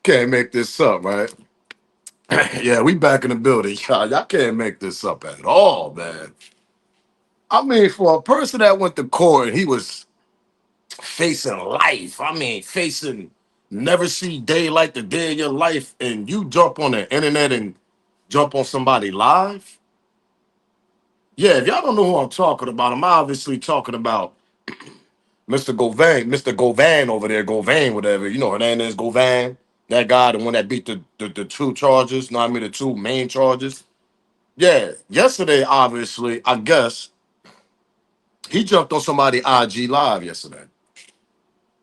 Can't make this up, right? Yeah, we back in the building. Y'all can't make this up at all, man. I mean, for a person that went to court and he was facing life, I mean, facing never see daylight the day of your life, and you jump on the internet and jump on somebody live. Yeah, if y'all don't know who I'm talking about, I'm obviously talking about Mr. Govan, Mr. Govan over there, Govan, whatever. You know, her name is Govan. That guy, the one that beat the two charges, know what I mean, the two main charges. Yeah, yesterday, obviously, I guess he jumped on somebody IG live yesterday.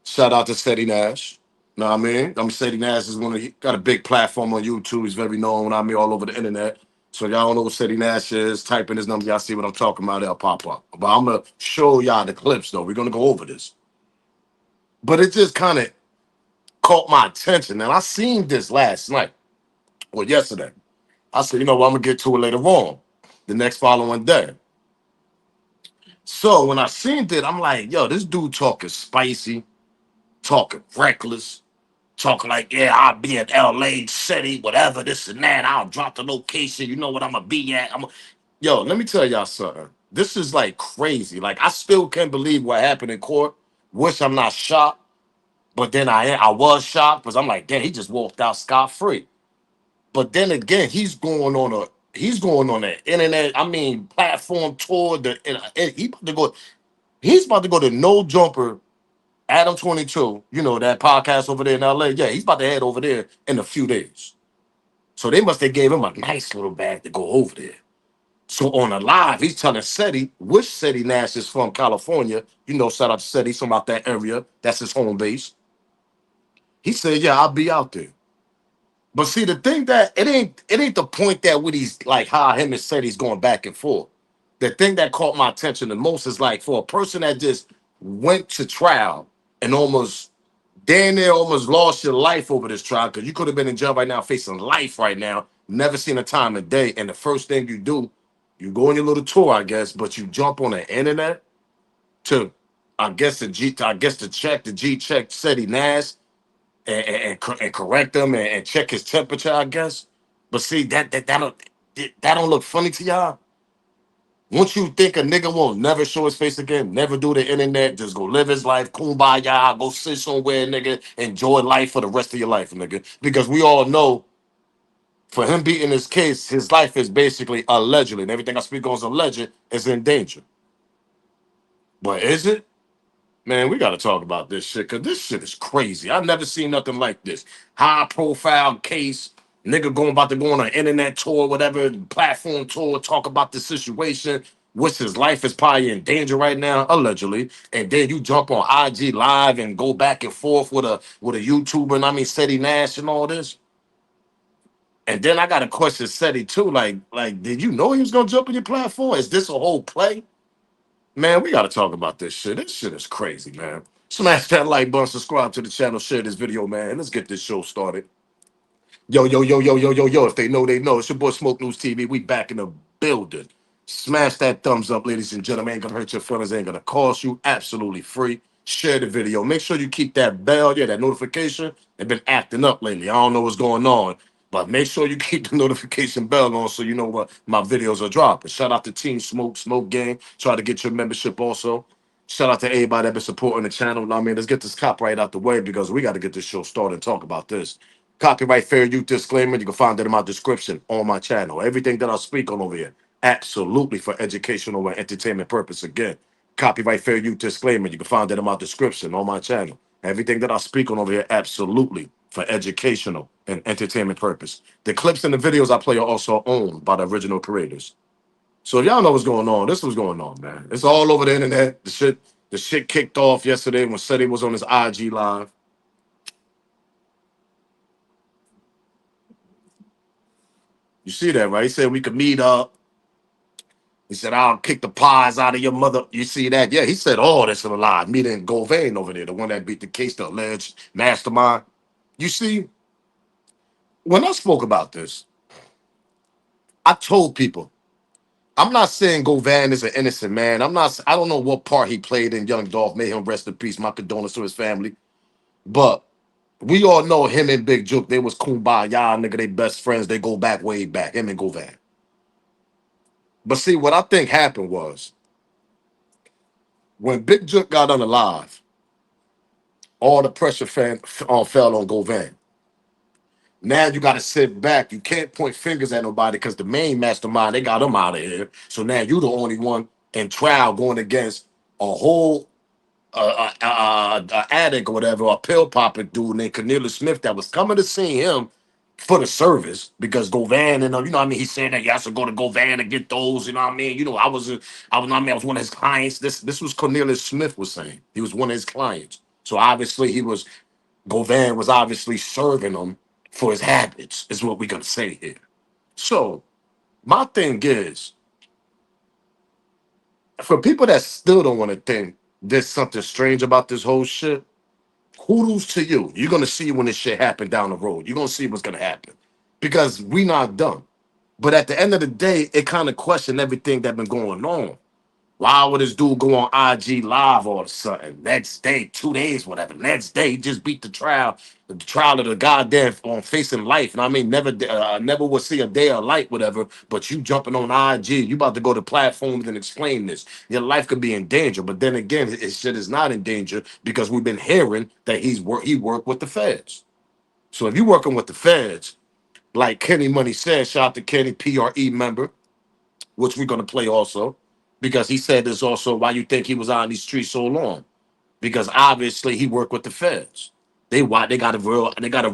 Shout out to Ceddy Nash. Know what I mean? Ceddy Nash is he got a big platform on YouTube. He's very known, I mean, all over the internet. So y'all don't know what Ceddy Nash is. Type in his number, y'all see what I'm talking about. It'll pop up. But I'm gonna show y'all the clips though. We're gonna go over this. But it just kind of caught my attention. And I seen this last night or yesterday. I said, you know what, I'm gonna get to it later on, the next following day. So when I seen it, I'm like, yo, this dude talking spicy, talking reckless, talking like, yeah, I'll be at LA City, whatever, this and that. I'll drop the location. You know what I'm gonna be at. Yo, let me tell y'all something. This is like crazy. Like, I still can't believe what happened in court. Wish I'm not shocked, but then I was shocked because I'm like, damn, he just walked out scot free. But then again, he's going on the internet. I mean, platform tour. He about to go. He's about to go to No Jumper Adam 22. You know that podcast over there in LA. Yeah, he's about to head over there in a few days. So they must have gave him a nice little bag to go over there. So on a live, he's telling Ceddy, which Ceddy Nash is from California. You know, shout out to Ceddy, from out that area. That's his home base. He said, "Yeah, I'll be out there." But see, the thing that it ain't the point that with he's like how him and said he's going back and forth. The thing that caught my attention the most is like for a person that just went to trial and almost damn near almost lost your life over this trial because you could have been in jail right now facing life right now, never seen a time of day, and the first thing you do, you go on your little tour, I guess, but you jump on the internet to, I guess to check the G check Ceddy Nash and correct him and check his temperature, I guess. But see, that don't look funny to y'all. Once you think a nigga won't never show his face again, never do the internet, just go live his life, kumbaya, go sit somewhere, nigga, enjoy life for the rest of your life, nigga. Because we all know for him beating his case, his life is basically allegedly, and everything I speak on is alleged, is in danger. But is it? Man, we got to talk about this shit because this shit is crazy. I've never seen nothing like this. High profile case, nigga about to go on an internet tour, whatever platform tour, talk about the situation, which his life is probably in danger right now, allegedly. And then you jump on IG live and go back and forth with a YouTuber, and I mean Ceddy Nash and all this. And then I got a question Ceddy too, like, did you know he was gonna jump on your platform? Is this a whole play? Man, we gotta talk about this shit. This shit is crazy, man. Smash that like button, subscribe to the channel, share this video, man. Let's get this show started. Yo, yo, yo, yo, yo, yo, yo. If they know, they know. It's your boy Smoke News TV. We back in the building. Smash that thumbs up, ladies and gentlemen. Ain't gonna hurt your feelings, ain't gonna cost you. Absolutely free. Share the video. Make sure you keep that bell, yeah, that notification. They've been acting up lately. I don't know what's going on. But make sure you keep the notification bell on so you know what my videos are dropping. Shout out to Team Smoke, Smoke Gang. Try to get your membership also. Shout out to everybody that been supporting the channel. I mean, let's get this copyright out the way because we got to get this show started and talk about this. Copyright fair use disclaimer. You can find that in my description on my channel. Everything that I speak on over here, absolutely for educational and entertainment purpose. Again, copyright fair use disclaimer. You can find that in my description on my channel. Everything that I speak on over here, absolutely for educational and entertainment purpose. The clips and the videos I play are also owned by the original creators. So if y'all know what's going on, this is what's going on, man. It's all over the internet. The shit kicked off yesterday when Ceddy was on his IG live. You see that, right? He said we could meet up. He said, I'll kick the pies out of your mother. You see that? Yeah, he said all this in a lie. Meeting Govan over there, the one that beat the case, the alleged mastermind. You see, when I spoke about this, I told people, I'm not saying Govan is an innocent man. I don't know what part he played in Young Dolph. May him rest in peace. My condolences to his family. But We all know him and Big Jook. They was kumbaya, nigga. They best friends. They go back way back. Him and Govan. But see, what I think happened was when Big Jook got on the live, all the pressure fell on Govan. Now you got to sit back. You can't point fingers at nobody because the main mastermind, they got him out of here. So now you the only one in trial going against a whole addict or whatever, a pill popping dude named Cornelius Smith that was coming to see him for the service because Govan and you know what I mean. He said that you have to go to Govan to get those. You know what I mean. You know I was I mean I was one of his clients. This was Cornelius Smith was saying he was one of his clients. So obviously he was Govan was obviously serving him for his habits. Is what we're gonna say here. So my thing is for people that still don't want to think there's something strange about this whole shit. Kudos to you. You're gonna see when this shit happen down the road. You're gonna see what's gonna happen because we not done. But at the end of the day, it kind of questioned everything that been going on. Why would this dude go on IG live all of a sudden? Next day, 2 days, whatever. Next day, he just beat the trial of the goddamn on facing life. And I mean, never will see a day of light, whatever. But you jumping on IG, you about to go to platforms and explain this. Your life could be in danger. But then again, his shit is not in danger because we've been hearing that he worked with the feds. So if you're working with the feds, like Kenny Money said, shout out to Kenny, PRE member, which we're gonna play also, because he said this also why you think he was on these streets so long. Because obviously he worked with the feds. They got a real they got a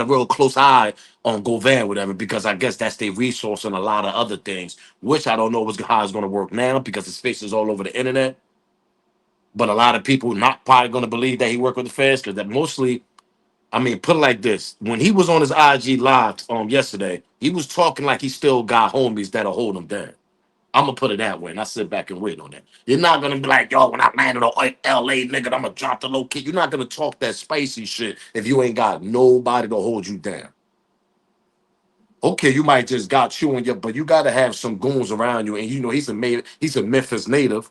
real close eye on Govan, whatever, because I guess that's their resource and a lot of other things, which I don't know how it's gonna work now because his face is all over the internet. But a lot of people not probably gonna believe that he worked with the feds because that mostly I mean, put it like this: when he was on his IG live yesterday, he was talking like he still got homies that'll hold him down. I'm gonna put it that way, and I sit back and wait on that. You're not gonna be like, yo, when I landed on LA, nigga, I'm gonna drop the low key. You're not gonna talk that spicy shit if you ain't got nobody to hold you down. Okay, you might just got you and your, but you gotta have some goons around you. And you know he's a Memphis native,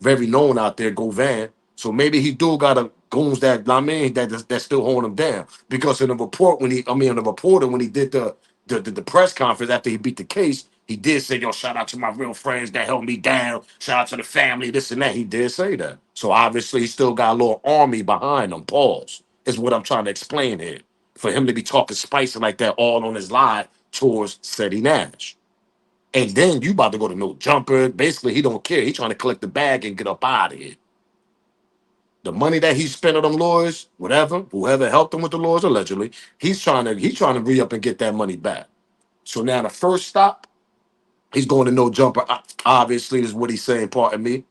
very known out there, Govan. So maybe he do got a goons that I mean that still holding him down. Because in the report when he I mean the reporter when he did the press conference after he beat the case, he did say, yo, shout out to my real friends that held me down, shout out to the family, this and that. He did say that. So obviously he still got a little army behind him. Pause. Is what I'm trying to explain here. For him to be talking spicy like that all on his live towards Ceddy Nash. And then you about to go to no jumper. Basically, he don't care. He trying to collect the bag and get up out of here. The money that he spent on them lawyers, whatever, whoever helped him with the lawyers allegedly, he's trying to re up and get that money back. So now the first stop, he's going to no jumper. Obviously, is what he's saying. Pardon me.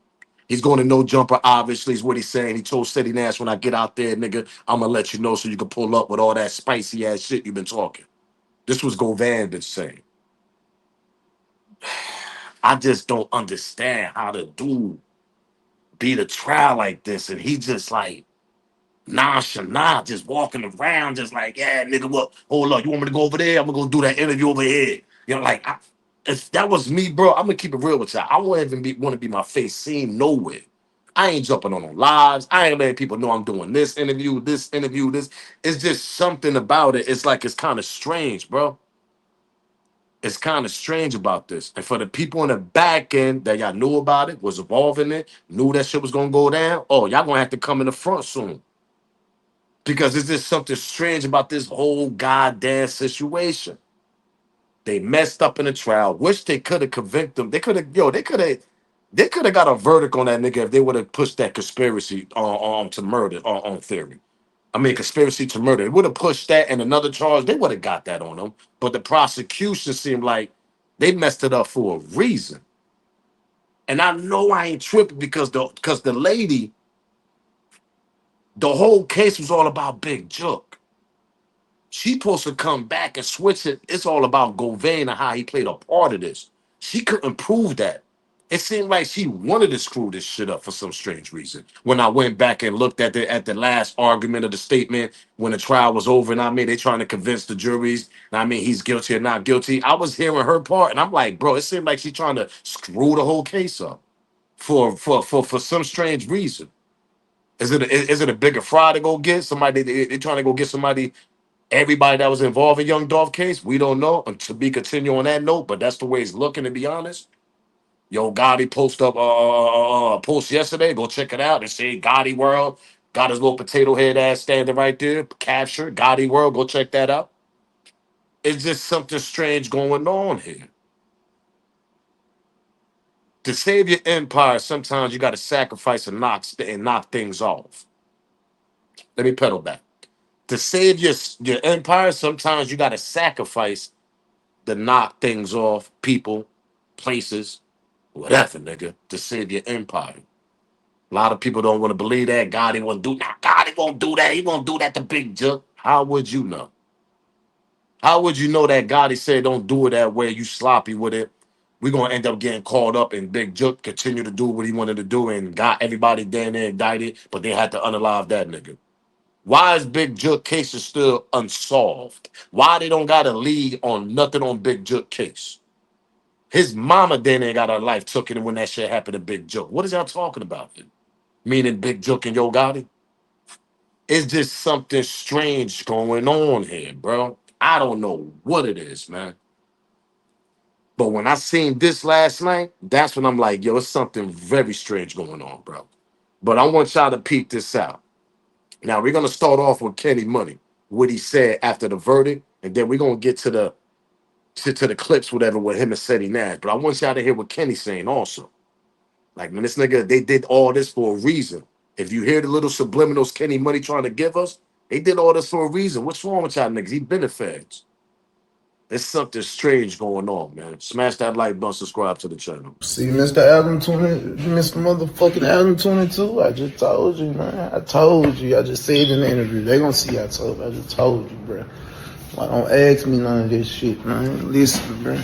He's going to no jumper. Obviously, is what he's saying. He told Ceddy Nash, when I get out there, nigga, I'm gonna let you know so you can pull up with all that spicy ass shit you've been talking. This was Govan been saying. I just don't understand how the dude beat a trial like this, and he just like nonchalant, just walking around, just like, yeah, nigga, what? Hold up, you want me to go over there? I'm gonna go do that interview over here. You know, like if that was me, bro, I'm gonna keep it real with y'all. I won't even want to be my face seen nowhere. I ain't jumping on no lives. I ain't letting people know I'm doing this interview, this interview, this. It's just something about it. It's like it's kind of strange, bro. It's kind of strange about this. And for the people in the back end that y'all knew about it, was involved in it, knew that shit was gonna go down, oh, y'all gonna have to come in the front soon. Because there's just something strange about this whole goddamn situation. They messed up in the trial. Wish they could have convicted them. They could have got a verdict on that nigga if they would have pushed that conspiracy to murder on theory. I mean, conspiracy to murder. They would have pushed that and another charge. They would have got that on them. But the prosecution seemed like they messed it up for a reason. And I know I ain't tripping because the lady, the whole case was all about Big Jook. She supposed to come back and switch it. It's all about Govan and how he played a part of this. She couldn't prove that. It seemed like she wanted to screw this shit up for some strange reason. When I went back and looked at the last argument of the statement when the trial was over, and I mean they trying to convince the juries, and I mean he's guilty or not guilty. I was hearing her part, and I'm like, bro, it seemed like she's trying to screw the whole case up for some strange reason. Is it a bigger fry to go get somebody? They trying to go get somebody. Everybody that was involved in Young Dolph case, we don't know. And to be continue on that note, but that's the way it's looking. To be honest, yo, Gotti post up post yesterday. Go check it out. It say Gotti World got his little potato head ass standing right there. Capture Gotti World. Go check that out. It's just something strange going on here. To save your empire, sometimes you got to sacrifice and knock things off. Let me pedal back. To save your empire, sometimes you got to sacrifice to knock things off, people, places, whatever, nigga, to save your empire. A lot of people don't want to believe that. God, he won't do that. God, he won't do that. He won't do that to Big Jook. How would you know? How would you know that God, he said, don't do it that way? You sloppy with it. We're going to end up getting caught up and Big Jook continue to do what he wanted to do and got everybody down there indicted, but they had to unalive that nigga. Why is Big Jook case is still unsolved? Why they don't got a lead on nothing on Big Jook case? His mama then ain't got her life took it when that shit happened to Big Jook. What is y'all talking about? Meaning Big Jook and Yo Gotti? It's just something strange going on here, bro. I don't know what it is, man. But when I seen this last night, that's when I'm like, yo, it's something very strange going on, bro. But I want y'all to peep this out. Now we're gonna start off with Kenny Money, what he said after the verdict, and then we're gonna get to the clips, whatever, with him and Ceddy Nash. But I want y'all to hear what Kenny's saying also. Like, man, this nigga, they did all this for a reason. If you hear the little subliminals Kenny Money trying to give us, they did all this for a reason. What's wrong with y'all niggas? He been the feds. There's something strange going on, man. Smash that like button, subscribe to the channel. See, Mr. Adam 20, Mr. Motherfucking Adam 22. I just told you, man. I told you. I just said in the interview. They gonna see I told. I just told you, bro. Why don't ask me none of this shit, man? Listen, bro.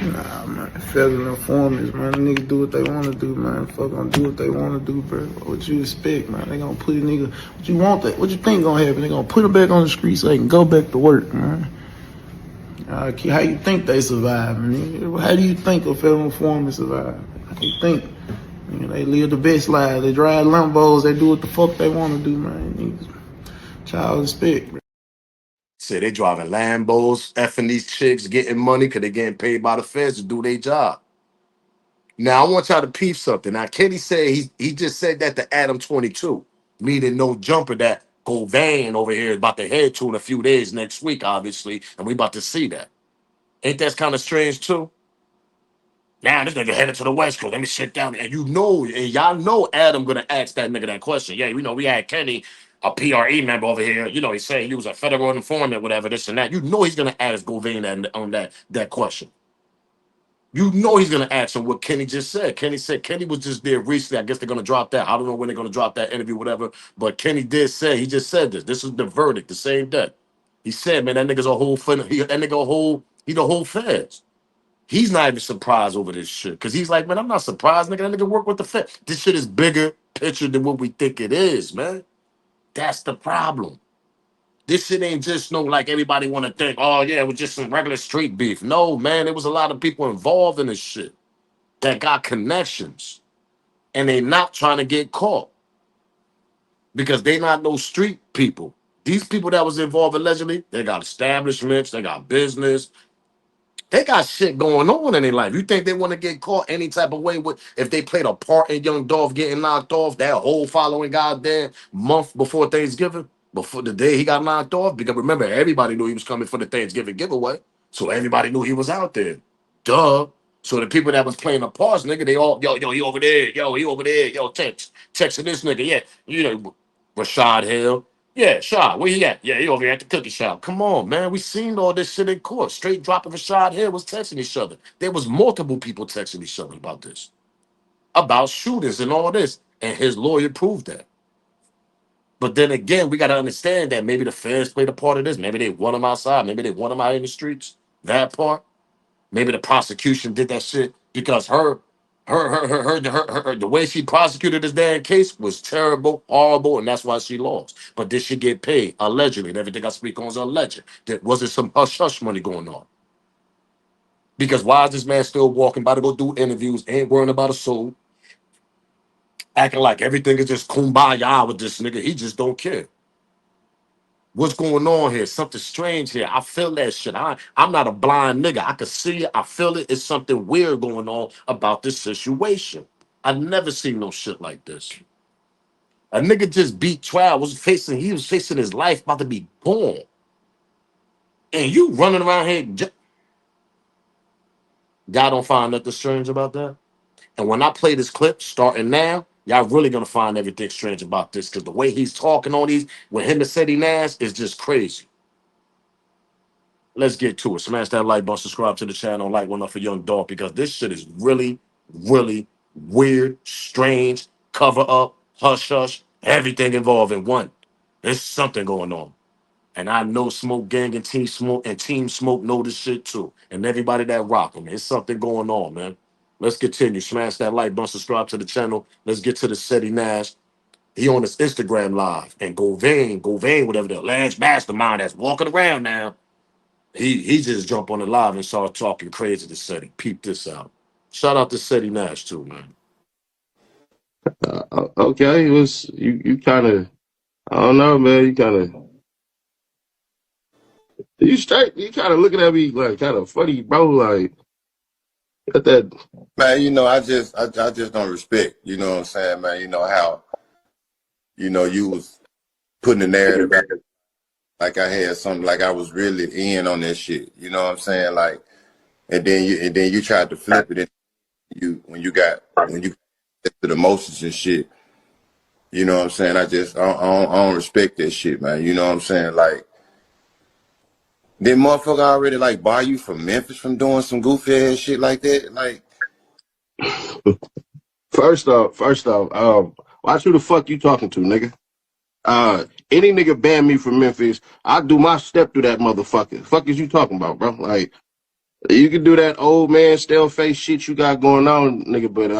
Nah, man. Federal informants, man. Niggas do what they want to do, man. Fuck gonna do what they want to do, bro. What you expect, man? They gonna put a nigga. What you want that? What you think gonna happen? They gonna put him back on the street so they can go back to work, man. How you think they survive, man? How do you think a federal informant survive? How you think? They live the best life. They drive Lambos. They do what the fuck they want to do, man. Child respect, bro. Say they driving Lambos, effing these chicks, getting money because they getting paid by the feds to do their job. Now I want y'all to peep something. Now Kenny said he just said that to Adam 22, meaning no jumper that Govan over here is about to head to in a few days next week, obviously, and we about to see that. Ain't that kind of strange too? Now this nigga headed to the West Coast. Let me sit down. And and y'all know Adam gonna ask that nigga that question. Yeah, we had Kenny, a PRE member over here. He said he was a federal informant, whatever, this and that. He's gonna ask Govan that question. He's gonna ask him what Kenny just said. Kenny said Kenny was just there recently. I guess they're gonna drop that. I don't know when they're gonna drop that interview, whatever. But Kenny did say he just said this. This is the verdict, the same day. He said, man, that nigga's a whole he the whole feds. He's not even surprised over this shit. Cause he's like, man, I'm not surprised, nigga. That nigga work with the Fed. This shit is bigger picture than what we think it is, man. That's the problem. This shit ain't just like everybody want to think, oh yeah, it was just some regular street beef. No, man, there was a lot of people involved in this shit that got connections. And they not trying to get caught. Because they not no street people. These people that was involved allegedly, they got establishments, they got business, they got shit going on in their life. You think they want to get caught any type of way with if they played a part in Young Dolph getting knocked off that whole following goddamn month before Thanksgiving, before the day he got knocked off? Because remember, everybody knew he was coming for the Thanksgiving giveaway. So everybody knew he was out there. Duh. So the people that was playing the parts, nigga, they all, yo, he over there, he over there, texting this nigga, yeah, Rashad Hill. Yeah, Shah, where he at? Yeah, he over here at the cookie shop. Come on, man. We seen all this shit in court. Straight dropping Rashad Hill was texting each other. There was multiple people texting each other about this. About shooters and all this. And his lawyer proved that. But then again, we got to understand that maybe the feds played a part of this. Maybe they want him outside. Maybe they want him out in the streets. That part. Maybe the prosecution did that shit because the way she prosecuted this damn case was terrible, horrible, and that's why she lost. But did she get paid? Allegedly. And everything I speak on is alleged. Was it some hush hush money going on? Because why is this man still walking, about to go do interviews, ain't worrying about a soul? acting like everything is just kumbaya with this nigga. He just don't care. What's going on here? Something strange here. I feel that shit. I'm not a blind nigga. I can see it. I feel it. It's something weird going on about this situation. I never seen no shit like this. A nigga just beat trial. He was facing his life about to be born. And you running around here. God don't find nothing strange about that. And when I play this clip, starting now, y'all really gonna find everything strange about this because the way he's talking on these with him and Ceddy Nash is just crazy. Let's get to it. Smash that like button, subscribe to the channel, like one up for Young Dolph because this shit is really, really weird, strange, cover up, hush hush, everything involved in one. There's something going on. And I know Smoke Gang and Team Smoke know this shit too. And everybody that rock them. There's something going on, man. Let's continue. Smash that like button, subscribe to the channel. Let's get to the Ceddy Nash. He on his Instagram live. And Govan, whatever the last mastermind that's walking around now. He just jumped on the live and started talking crazy to Ceddy. Peep this out. Shout out to Ceddy Nash too, man. Okay, it was you kind of I don't know, man. You straight. You kind of looking at me like kind of funny, bro. Like at that. Man, I just don't respect, you know what I'm saying, man. You know how, you was putting the narrative out like I had something like I was really in on this shit. You know what I'm saying? Like and then you tried to flip it and when you get to the emotions and shit, you know what I'm saying? I don't respect that shit, man. You know what I'm saying? Like then motherfucker already like buy you from Memphis from doing some goofy ass shit like that. Like First off, watch who the fuck you talking to, nigga. Any nigga ban me from Memphis, I do my step through that motherfucker. Fuck is you talking about, bro? Like you can do that old man stale face shit you got going on, nigga. But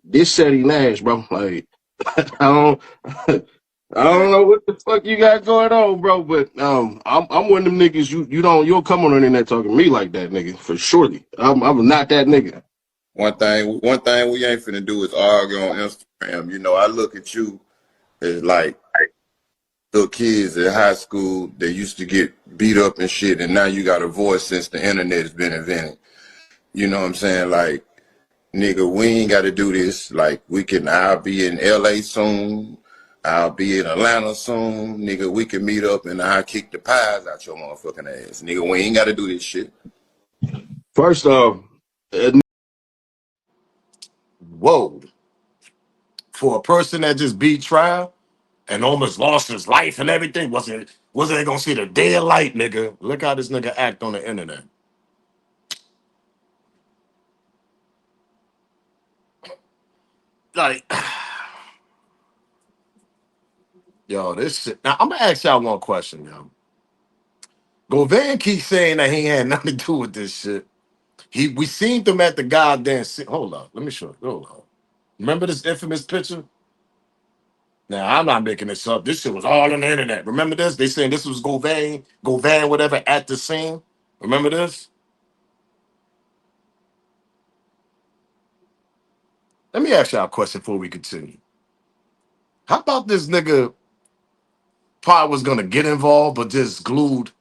this Ceddy Nash, bro. Like I don't. I man, don't know what the fuck you got going on, bro, but I'm one of them niggas you don't come on the internet talking to me like that, nigga, for surely. I'm not that nigga. one thing we ain't finna do is argue on Instagram. You know, I look at you as like little kids in high school that used to get beat up and shit, and now you got a voice since the internet has been invented. You know what I'm saying? Like, nigga, we ain't got to do this. Like, I'll be in LA soon. I'll be in Atlanta soon. Nigga, we can meet up and I'll kick the pies out your motherfucking ass. Nigga, we ain't got to do this shit. First off, uh, Whoa. For a person that just beat trial and almost lost his life and everything, wasn't they gonna see the day of light, nigga? Look how this nigga act on the internet. Like, yo, this shit. Now I'm gonna ask y'all one question, yo. Govan keeps saying that he ain't had nothing to do with this shit. We seen them at the goddamn. Hold up, let me show you. Hold up. Remember this infamous picture? Now I'm not making this up. This shit was all on the internet. Remember this? They saying this was Govan, whatever, at the scene. Remember this? Let me ask y'all a question before we continue. How about this nigga probably was gonna get involved, but just glued?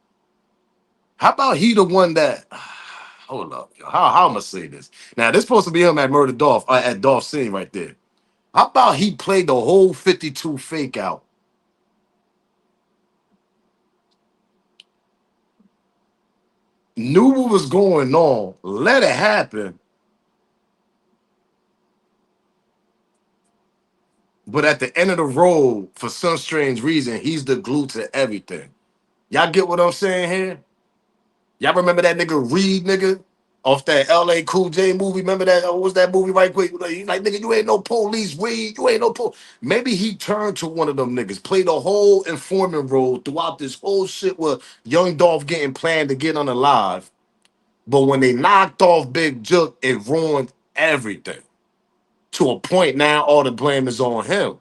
How about he the one that? Hold up, yo. How I'm gonna say this? Now this supposed to be him at Murder Dolph at Dolph scene right there. How about he played the whole 52 fake out? Knew what was going on, let it happen, but at the end of the road, for some strange reason, he's the glue to everything. Y'all get what I'm saying here? Y'all remember that nigga Reed, nigga? Off that LA Cool J movie. Remember that? What was that movie right quick? He's like, nigga, you ain't no police, Reed. You ain't no police. Maybe he turned to one of them niggas, played a whole informant role throughout this whole shit with Young Dolph getting planned to get on the live. But when they knocked off Big Jook, it ruined everything. To a point now, all the blame is on him.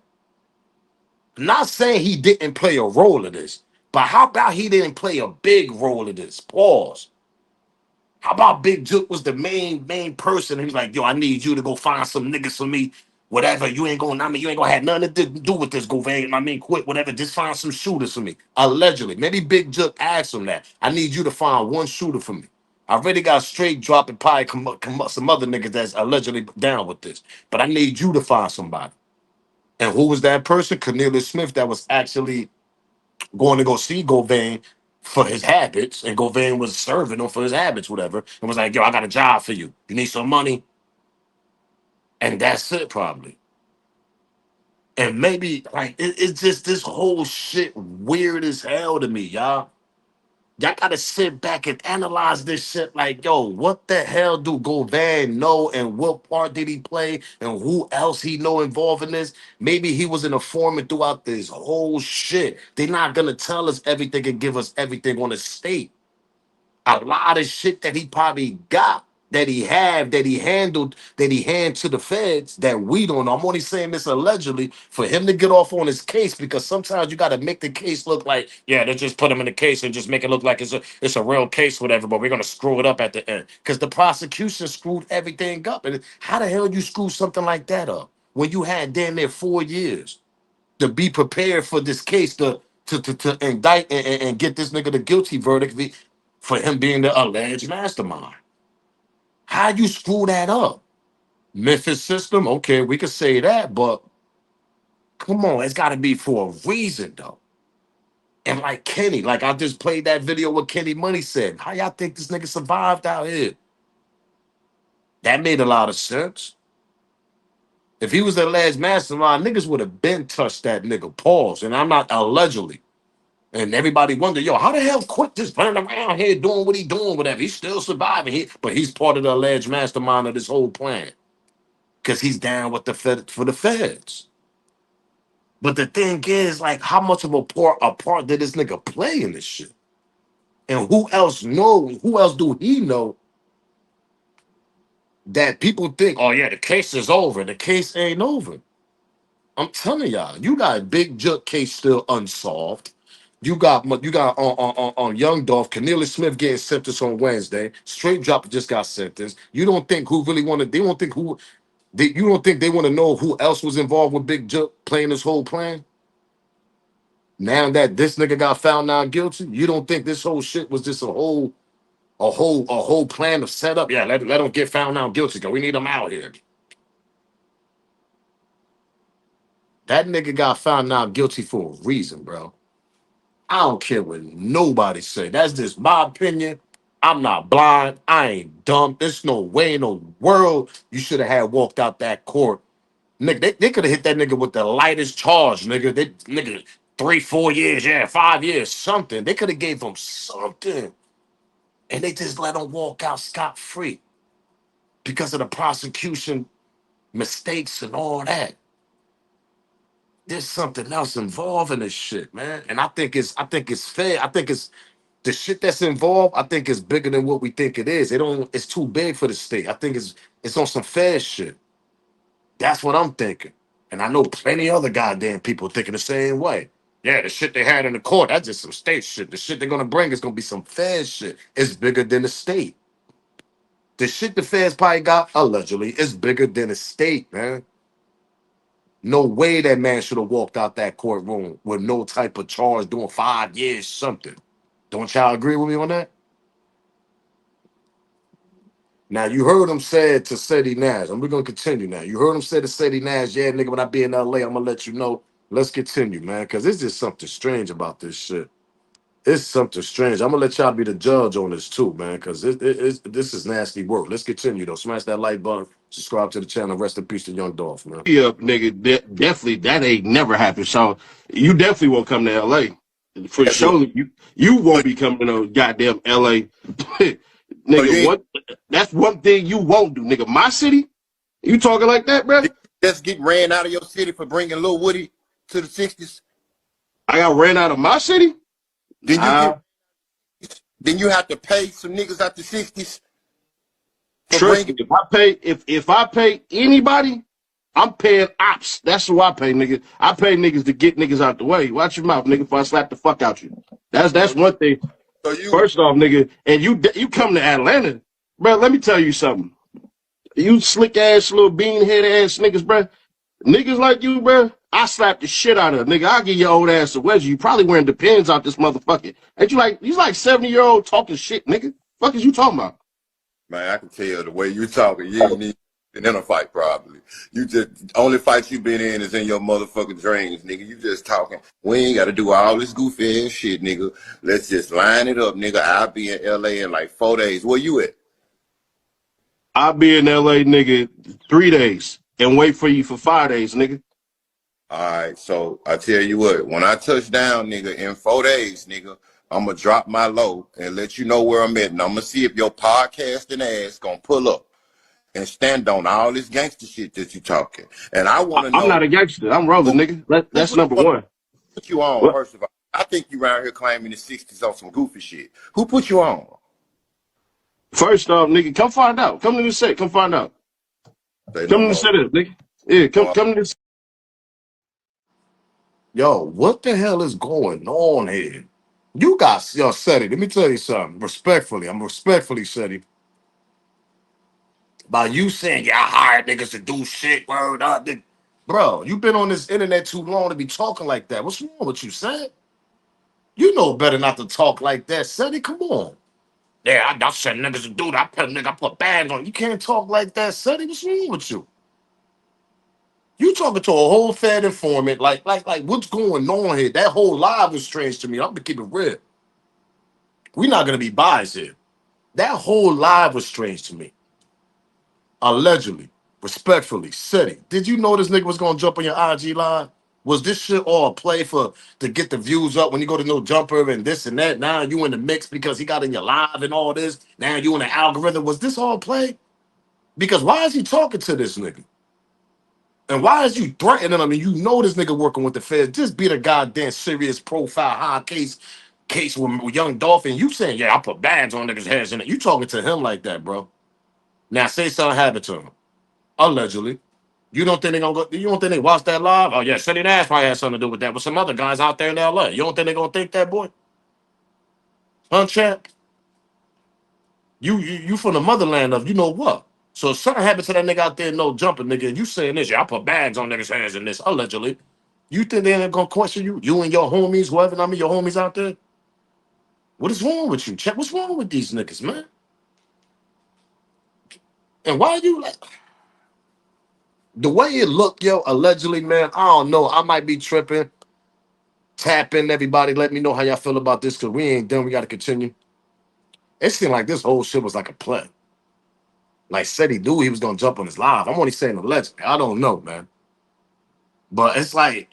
Not saying he didn't play a role in this, but how about he didn't play a big role in this? Pause. How about Big Jook was the main person? He was like, yo, I need you to go find some niggas for me. whatever. You ain't gonna, I mean, you ain't gonna have nothing to do with this, Govan. I mean, quit, whatever. Just find some shooters for me. Allegedly, maybe Big Jook asked him that. I need you to find one shooter for me. I already got straight dropping probably some other niggas that's allegedly down with this, but I need you to find somebody. And who was that person? Cornelius Smith, that was actually going to go see Govan for his habits, and Govan was serving him for his habits, whatever, and was like, "Yo, I got a job for you. You need some money," and that's it, probably. And maybe like it's just this whole shit weird as hell to me, y'all. Y'all gotta sit back and analyze this shit. Like, yo, what the hell do Govan know, and what part did he play, and who else he know involved in this? Maybe he was an informant throughout this whole shit. They're not gonna tell us everything and give us everything on the state. A lot of shit that he probably got, that he had, that he handled, that he hand to the feds that we don't know. I'm only saying this allegedly for him to get off on his case, because sometimes you got to make the case look like, yeah, they just put him in the case and just make it look like it's a real case, whatever. But we're gonna screw it up at the end because the prosecution screwed everything up. And how the hell you screw something like that up when you had damn near 4 years to be prepared for this case to indict and get this nigga the guilty verdict for him being the alleged mastermind? How you screw that up? Memphis system, okay, we could say that, but come on, it's got to be for a reason though. And like Kenny, like I just played that video what Kenny Money said. How y'all think this nigga survived out here? That made a lot of sense. If he was the alleged mastermind, niggas would have been touched that nigga. Pause. And I'm not allegedly. And everybody wonder, yo, how the hell Quick just running around here doing what he doing, whatever? He's still surviving here, but he's part of the alleged mastermind of this whole plan because he's down with the Fed for the feds. But the thing is, like, how much of a part did this nigga play in this shit? And who else know? Who else do he know that people think, oh yeah, the case is over? The case ain't over. I'm telling y'all, you got Big Jook case still unsolved. You got on Young Dolph, Cornelius Smith getting sentenced on Wednesday. Straight Drop just got sentenced. You don't think who really wanted? They don't think who. You don't think they want to know who else was involved with Big Jook playing this whole plan? Now that this nigga got found not guilty, you don't think this whole shit was just a whole plan of setup? Yeah, let him get found out guilty because we need him out here. That nigga got found out guilty for a reason, bro. I don't care what nobody say. That's just my opinion. I'm not blind. I ain't dumb. There's no way in the world you should have had walked out that court. Nigga, they could have hit that nigga with the lightest charge, nigga. Nigga, 3, 4 years, yeah, 5 years, something. They could have gave him something. And they just let him walk out scot-free because of the prosecution mistakes and all that. There's something else involved in this shit, man. And I think it's fair. I think it's the shit that's involved. I think it's bigger than what we think it is. It's too big for the state. I think it's on some fair shit. That's what I'm thinking. And I know plenty other goddamn people thinking the same way. Yeah, the shit they had in the court, that's just some state shit. The shit they're gonna bring is gonna be some fair shit. It's bigger than the state. The shit the feds probably got, allegedly, is bigger than the state, man. No way that man should have walked out that courtroom with no type of charge doing 5 years, something. Don't y'all agree with me on that? Now you heard him say to Ceddy Nash, and we're gonna continue now. You heard him say to Ceddy Nash, yeah, nigga, when I be in LA, I'm gonna let you know. Let's continue, man, because it's just something strange about this shit. It's something strange. I'm gonna let y'all be the judge on this too, man, because this is nasty work. Let's continue though. Smash that like button, subscribe to the channel. Rest in peace to Young Dolph, man. Yeah, nigga, definitely that ain't never happened. So you definitely won't come to LA. For That's what. sure, you So, won't be coming to goddamn LA. so you Nigga, ain't what that's one thing you won't do, nigga. My city? You talking like that, bro? did you just get ran out of your city for bringing Lil Woody to the 60s? I got ran out of my city? Then you Nah. get then you have to pay some niggas out the 60s for Trust me, bringing. if I pay anybody, I'm paying ops. That's who I pay, nigga. I pay niggas to get niggas out the way. Watch your mouth, nigga, before I slap the fuck out you. That's So, one thing. so you First off, nigga, and you come to Atlanta, bro. Let me tell you something. You slick ass little bean head ass niggas, bro. Niggas like you, bro, I slap the shit out of nigga. I'll give your old ass a wedgie. You probably wearing Depends out this motherfucker. Ain't you like, he's like 70-year-old talking shit, nigga. Fuck is you talking about? Man, I can tell the way you talking. You ain't even been in a fight, probably. You just only fight you been in is in your motherfucking dreams, nigga. You just talking. We ain't got to do all this goofy ass shit, nigga. Let's just line it up, nigga. I'll be in LA in like 4 days. Where you at? I'll be in LA, nigga, 3 days and wait for you for 5 days, nigga. All right, so I tell you what, when I touch down, nigga, in 4 days, nigga, I'm gonna drop my low and let you know where I'm at, and I'm gonna see if your podcasting ass gonna pull up and stand on all this gangster shit that you talking. And I want to I'm know not a gangster. I'm rolling, who, nigga. who That's number one. put you on. What? First of all, I think you around here claiming the '60s on some goofy shit. Who put you on? First off, nigga, come find out. Come to the set. Come find out. Say no Come to the more. set, nigga. Yeah, No, come to the. Yo, what the hell is going on here? You got yo, Ceddy, let me tell you something. Respectfully, I'm respectfully, Ceddy. By you saying, yeah, I hired niggas to do shit, word up. Bro, you been on this internet too long to be talking like that. What's wrong with you, Ceddy? You know better not to talk like that, Ceddy. Come on. Yeah, I said niggas to do that. I put bands on. You can't talk like that, Ceddy. What's wrong with you? You talking to a whole fed informant, like, what's going on here? That whole live was strange to me. I'm gonna keep it real. We're not gonna be biased here. That whole live was strange to me. Allegedly, respectfully, Ceddy. Did you know this nigga was gonna jump on your IG live? Was this shit all a play for to get the views up when you go to no jumper and this and that? Now you in the mix because he got in your live and all this. Now you in the algorithm. Was this all play? Because why is he talking to this nigga? And why is you threatening him? And you know this nigga working with the feds. Just be the goddamn serious profile high case with young Dolph. And you saying, yeah, I put bands on niggas' heads in it. You talking to him like that, bro. Now say something happened to him. Allegedly. You don't think they gonna go, you don't think they watch that live? Oh yeah, Ceddy Nash probably had something to do with that. But some other guys out there in LA. You don't think they gonna think that, boy? Huh, champ? You from the motherland of you know what? So if something happened to that nigga out there, no jumping nigga, and you saying this, yeah, I put bags on niggas' hands in this, allegedly. You think they ain't gonna question you? You and your homies, whoever, I mean your homies out there? What is wrong with you, champ? What's wrong with these niggas, man? And why you like the way it look, yo, allegedly, man, I don't know. I might be tripping. Tap in, everybody. Let me know how y'all feel about this, because we ain't done. We gotta continue. It seemed like this whole shit was like a play. Like said he knew he was gonna jump on his live. I'm only saying allegedly. I don't know, man. But it's like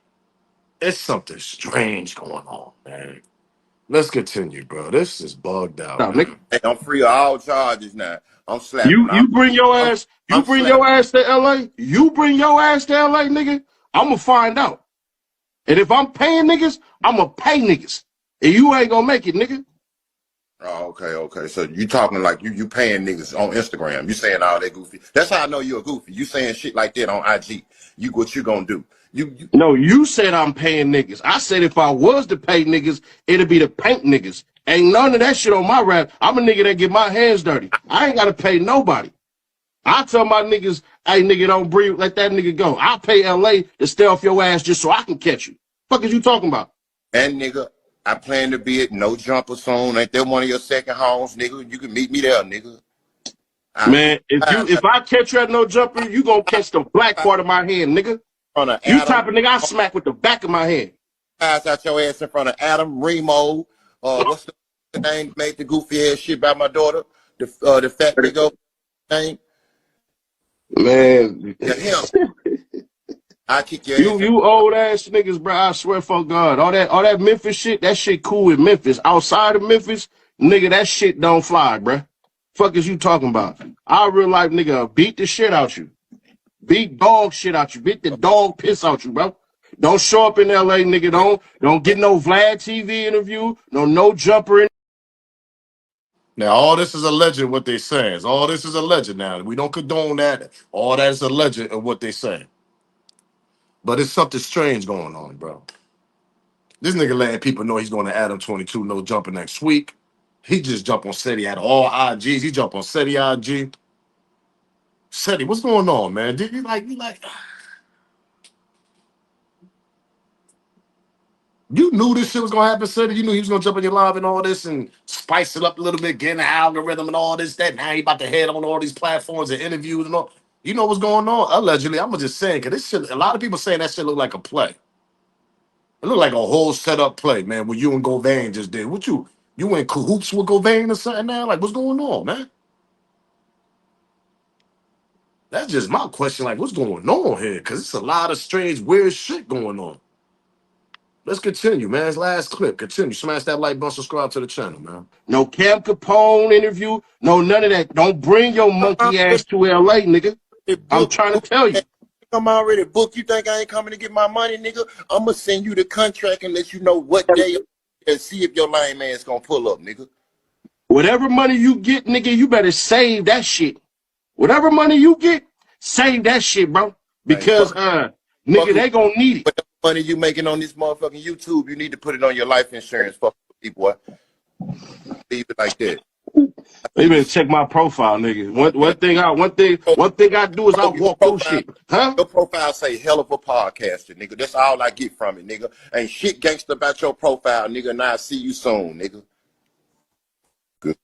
it's something strange going on, man. Let's continue, bro. This is bugged out, Stop, nigga. man. hey, I'm free of all charges now. I'm slapping. You you bring your I'm, ass. You I'm bring slapping. your ass to LA. You bring your ass to LA, nigga. I'ma find out. And if I'm paying niggas, I'ma pay niggas. And you ain't gonna make it, nigga. Oh, okay. So you talking like you paying niggas on Instagram. You saying all that goofy. That's how I know you're a goofy. You saying shit like that on IG. You what you gonna do? You No, you said I'm paying niggas. I said if I was to pay niggas, it'd be to paint niggas. Ain't none of that shit on my rap. I'm a nigga that get my hands dirty. I ain't gotta pay nobody. I tell my niggas, hey nigga, don't breathe, let that nigga go. I'll pay LA to stay off your ass just so I can catch you. Fuck is you talking about? and nigga, I plan to be at No Jumper soon. Ain't that one of your second homes, nigga? You can meet me there, nigga. I'll kick Man, if your ass I catch you at no jumper, you gonna catch the black out part of my hand, nigga. in front of You Adam. type of nigga I smack with the back of my hand. Pass out your ass in front of Adam Remo. What's the name? Made the goofy ass shit by my daughter. The fat big old name. Man, Yeah, him. I kick your ass in. you old ass niggas, bro. I swear for God, all that Memphis shit, that shit cool in Memphis. Outside of Memphis, nigga, that shit don't fly, bro. Fuck is you talking about? Our real life nigga beat the shit out you, beat dog shit out you, beat the dog piss out you, bro. Don't show up in LA, nigga. Don't get no Vlad TV interview, no jumper in. Now all this is alleged what they saying. All this is alleged now. We don't condone that. All that is alleged of what they saying. But it's something strange going on, bro. This nigga letting people know he's going to Adam 22 no jumper next week. He just jumped on Ceddy at all IGs. He jumped on Ceddy IG. Ceddy, what's going on, man? Did you like You knew this shit was gonna happen, Ceddy. You knew he was gonna jump in your live and all this and spice it up a little bit, get in the algorithm and all this, that. Now he about to head on all these platforms and interviews and all. You know what's going on? Allegedly, I'm just saying, cause this shit, a lot of people saying that shit look like a play. It looked like a whole setup play, man, what you and Govan just did. What you in cahoots with Govan or something now? Like, what's going on, man? That's just my question. Like, what's going on here? Cause it's a lot of strange, weird shit going on. Let's continue, man. It's last clip. Continue. Smash that like button, subscribe to the channel, man. No Cam Capone interview. No none of that. Don't bring your I'm monkey ass already to LA, nigga. I'm booked. trying to tell you. I'm already booked. You think I ain't coming to get my money, nigga? I'ma send you the contract and let you know what day and see if your lame man's gonna pull up, nigga. Whatever money you get, nigga, you better save that shit. Whatever money you get, save that shit, bro. Man, Because nigga, fuck they gonna need it. what the money you making on this motherfucking YouTube, you need to put it on your life insurance. Fuck people, boy. Leave it like that. I You see better this shit. check my profile, nigga. Man, One thing I do is I your walk your profile, shit. Huh? your profile say hell of a podcaster, nigga. That's all I get from it, nigga. Ain't shit gangster about your profile, nigga. And I see you soon, nigga. Good.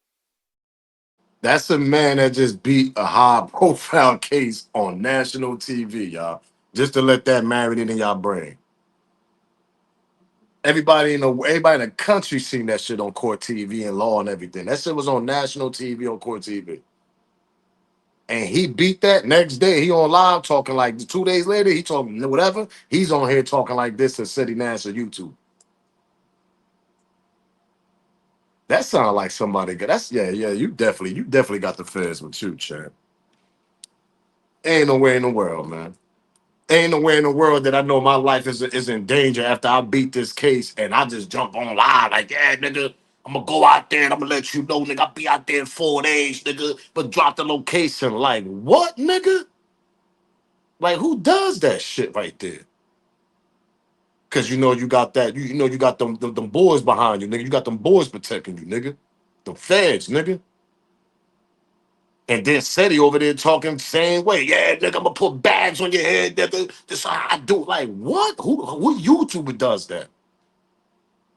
That's a man that just beat a high profile case on national TV, y'all. Just to let that marinate in y'all brain. Everybody in the country seen that shit on court TV and law and everything. That shit was on national TV on court TV. And he beat that next day. He on live talking like 2 days later. He talking whatever. He's on here talking like this to Ceddy Nash on YouTube. That sounds like somebody good. That's yeah. You definitely got the feds with you, champ. Ain't nowhere in the world, man. Ain't nowhere in the world that I know my life is in danger after I beat this case and I just jump on live like, yeah, nigga, I'm gonna go out there and I'm gonna let you know, nigga, I'll be out there in 4 days, nigga, but drop the location. Like, what, nigga? Like, who does that shit right there? Cause you know you got that, you know you got them boys behind you, nigga. You got them boys protecting you, nigga. The feds, nigga. And then Ceddy over there talking same way. Yeah, nigga, I'm gonna put bags on your head, nigga. This how I do. Like, what? Who YouTuber does that?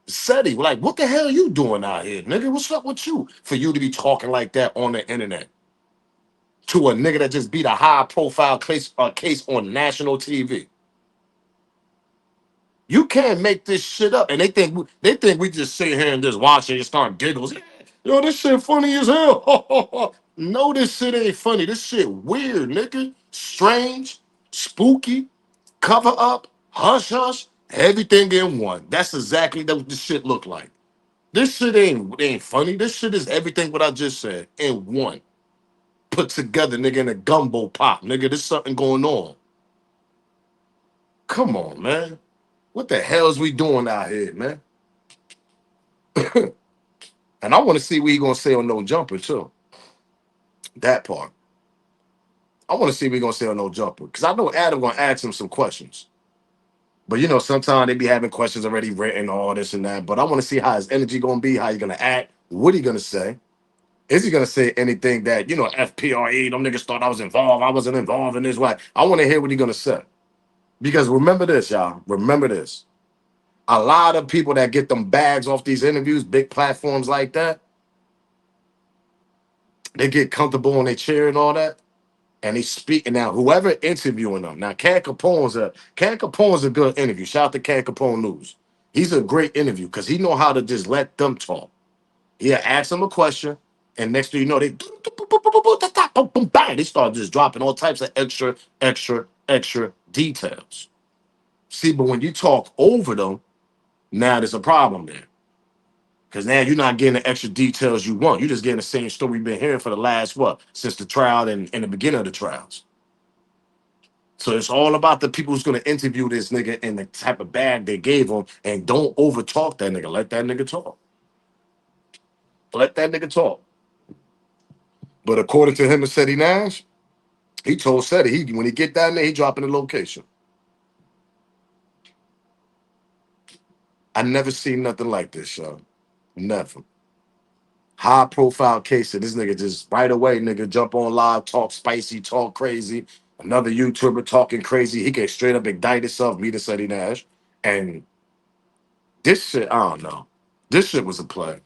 Ceddy, like, what the hell you doing out here, nigga? What's up with you? For you to be talking like that on the internet to a nigga that just beat a high profile case on national TV. You can't make this shit up. And they think we just sit here and just watch it and start giggles. Yeah, yo, this shit funny as hell. No, this shit ain't funny. This shit weird, nigga. Strange, spooky, cover up, hush hush, everything in one. That's exactly what this shit look like. This shit ain't funny. This shit is everything what I just said in one. Put together, nigga, in a gumbo pop. Nigga, there's something going on. Come on, man. What the hell is we doing out here, man? And I want to see what he gonna say on no jumper too. That part. I want to see what he gonna say on no jumper. Because I know Adam gonna ask him some questions. But you know, sometimes they be having questions already written, all this and that. But I want to see how his energy gonna be, how he gonna act, what he gonna say. Is he gonna say anything that, you know, FPRE, them niggas thought I was involved, I wasn't involved in this way. I want to hear what he gonna say. Because remember this, y'all. Remember this. A lot of people that get them bags off these interviews, big platforms like that, they get comfortable in their chair and all that. And they speak. And now whoever interviewing them, now Can Capone's a good interview. Shout out to Can Capone News. He's a great interview because he know how to just let them talk. He'll ask them a question, and next thing you know, they start just dropping all types of extra details. See, but when you talk over them, now there's a problem there. Because now you're not getting the extra details you want. You're just getting the same story we've been hearing for the last what? Since the trial and the beginning of the trials. So it's all about the people who's gonna interview this nigga and the type of bag they gave him, and don't over talk that nigga. Let that nigga talk. Let that nigga talk. But according to him and Ceddy Nash, he told Ceddy when he get down there, he dropping the location. I never seen nothing like this, y'all. Never. High profile case of this nigga just right away, nigga, jump on live, talk spicy, talk crazy. Another YouTuber talking crazy. He can straight up indict himself, me to Ceddy Nash, and This shit, I don't know. This shit was a play.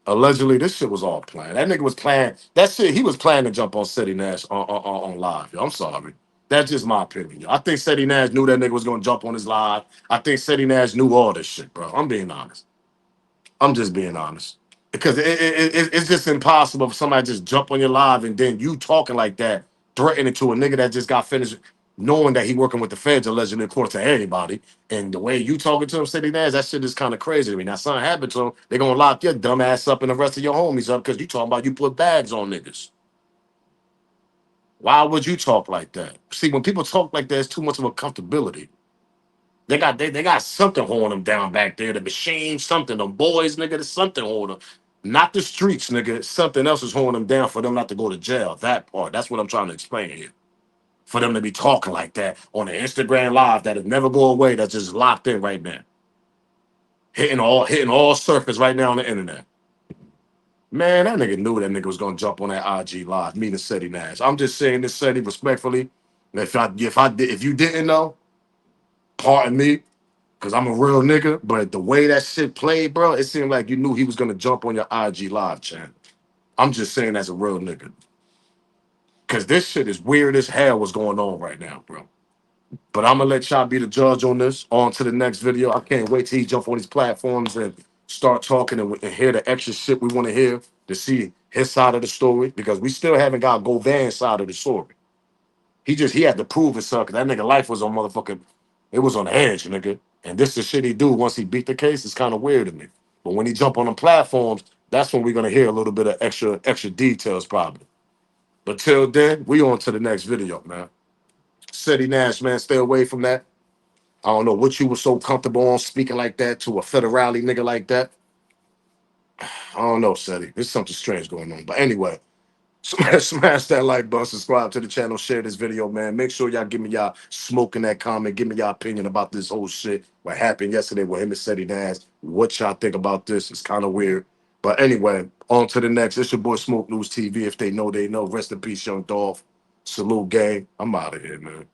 Allegedly, this shit was all planned. That nigga was playing. That shit, he was planning to jump on Ceddy Nash on live. Yo, I'm sorry. That's just my opinion. Yo. I think Ceddy Nash knew that nigga was gonna jump on his live. I think Ceddy Nash knew all this shit, bro. I'm being honest. I'm just being honest. Because it's just impossible for somebody to just jump on your live and then you talking like that, threatening to a nigga that just got finished, knowing that he working with the feds, allegedly, according to everybody. And the way you talking to him, City Nash, that shit is kind of crazy to me. Now, something happened to him, they gonna lock your dumb ass up and the rest of your homies up because you talking about you put bags on niggas. Why would you talk like that? See, when people talk like that, it's too much of a comfortability. They got something holding them down back there. The machine, something, them boys, nigga, there's something holding them. Not the streets, nigga. Something else is holding them down for them not to go to jail. That part. That's what I'm trying to explain here. For them to be talking like that on an Instagram live that will never go away, that's just locked in right now. Hitting all surface right now on the internet. Man, that nigga knew that nigga was gonna jump on that IG live, meeting Ceddy Nash. I'm just saying this, Ceddy, respectfully. If you didn't know, pardon me, because I'm a real nigga, but the way that shit played, bro, it seemed like you knew he was gonna jump on your IG live channel. I'm just saying as a real nigga. Cause this shit is weird as hell what's going on right now, bro. But I'm gonna let y'all be the judge on this. On to the next video. I can't wait till he jump on these platforms and start talking and hear the extra shit we want to hear to see his side of the story because we still haven't got Govan's side of the story. He had to prove himself because that nigga life was on motherfucking, it was on the edge, nigga. And this is shit he do once he beat the case. It's kind of weird to me. But when he jump on the platforms, that's when we're gonna hear a little bit of extra details probably. But till then, we on to the next video, man. Ceddy Nash, man, stay away from that. I don't know what you were so comfortable on speaking like that to a federale nigga like that. I don't know, Ceddy. There's something strange going on. But anyway, smash that like button, subscribe to the channel, share this video, man. Make sure y'all give me y'all smoke in that comment. Give me y'all opinion about this whole shit. What happened yesterday with him and Ceddy Nash. What y'all think about this? It's kind of weird. But anyway, on to the next. It's your boy Smoke News TV. If they know, they know. Rest in peace, young Dolph. Salute, gang. I'm out of here, man.